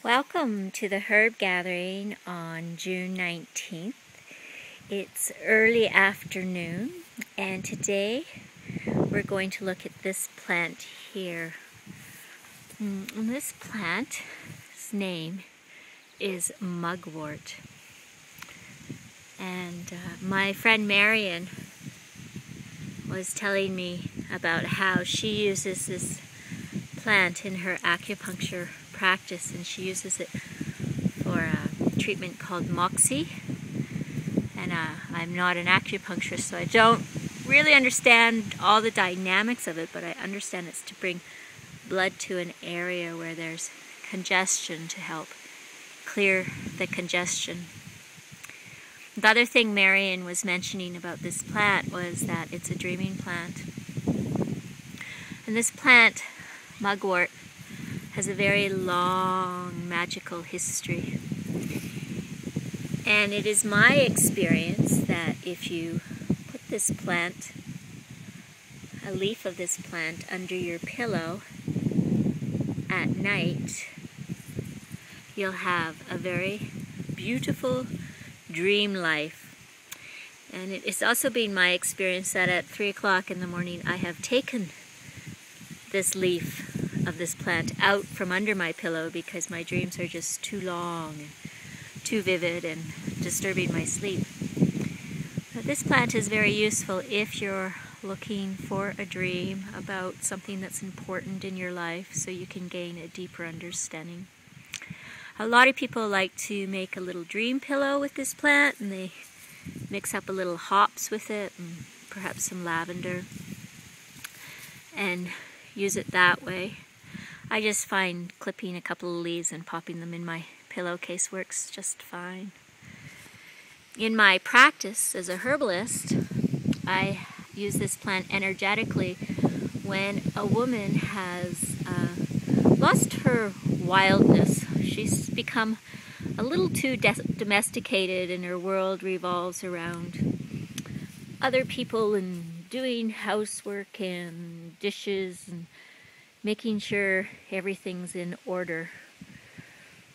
Welcome to the herb gathering on June 19th. It's early afternoon, and today we're going to look at this plant here. And this plant's name is Mugwort. And my friend Marion was telling me about how she uses this plant in her acupuncture practice, and she uses it for a treatment called Moxie. And I'm not an acupuncturist, so I don't really understand all the dynamics of it, but I understand it's to bring blood to an area where there's congestion to help clear the congestion. The other thing Marion was mentioning about this plant was that it's a dreaming plant. And this plant, Mugwort, has a very long magical history. And it is my experience that if you put this plant, a leaf of this plant, under your pillow at night, you'll have a very beautiful dream life. And it has also been my experience that at 3 o'clock in the morning I have taken this leaf of this plant out from under my pillow because my dreams are just too long and too vivid and disturbing my sleep. But this plant is very useful if you're looking for a dream about something that's important in your life so you can gain a deeper understanding. A lot of people like to make a little dream pillow with this plant, and they mix up a little hops with it and perhaps some lavender and use it that way. I just find clipping a couple of leaves and popping them in my pillowcase works just fine. In my practice as a herbalist, I use this plant energetically when a woman has lost her wildness. She's become a little too domesticated, and her world revolves around other people and doing housework and dishes and making sure everything's in order.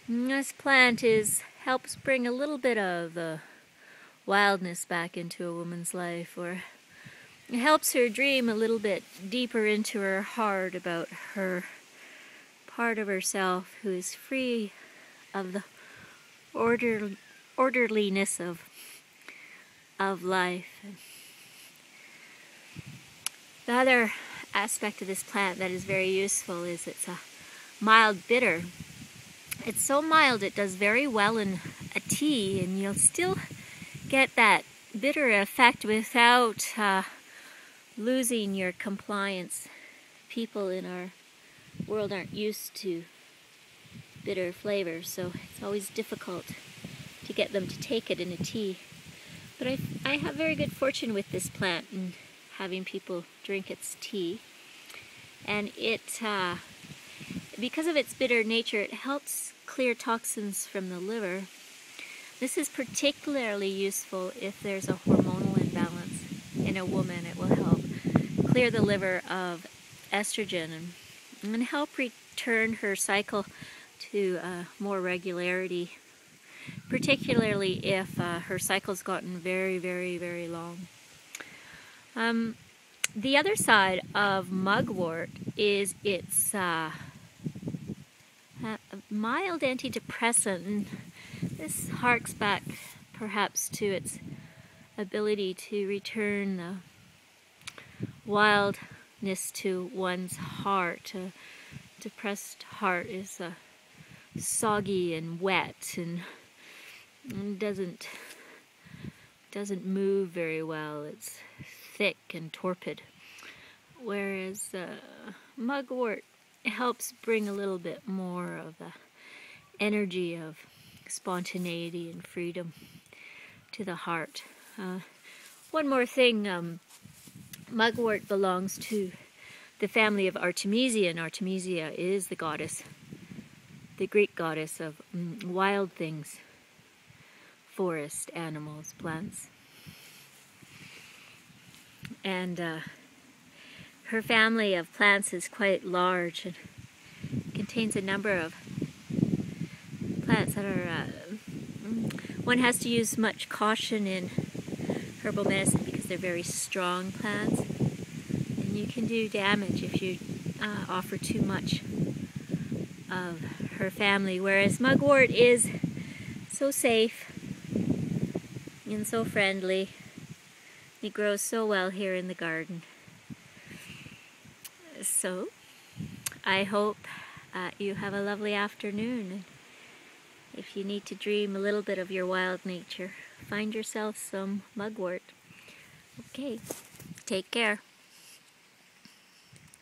And this plant helps bring a little bit of wildness back into a woman's life, or it helps her dream a little bit deeper into her heart about her part of herself who is free of the orderliness of life. The other aspect of this plant that is very useful is it's a mild bitter. It's so mild it does very well in a tea, and you'll still get that bitter effect without losing your compliance. People in our world aren't used to bitter flavors, so it's always difficult to get them to take it in a tea. But I have very good fortune with this plant in having people drink its tea. And it, because of its bitter nature, it helps clear toxins from the liver. This is particularly useful if there's a hormonal imbalance in a woman. It will help clear the liver of estrogen and help return her cycle to more regularity, particularly if her cycle's gotten very, very, very long. The other side of Mugwort is its mild antidepressant, and this harks back perhaps to its ability to return the wildness to one's heart. A depressed heart is soggy and wet and doesn't move very well. It's thick and torpid, whereas Mugwort helps bring a little bit more of the energy of spontaneity and freedom to the heart. One more thing, Mugwort belongs to the family of Artemisia, and Artemisia is the goddess, the Greek goddess of wild things, forest, animals, plants. And her family of plants is quite large and contains a number of plants that are, one has to use much caution in herbal medicine because they're very strong plants, and you can do damage if you offer too much of her family, whereas mugwort is so safe and so friendly. It grows so well here in the garden. So I hope you have a lovely afternoon. If you need to dream a little bit of your wild nature, find yourself some mugwort. Okay, take care.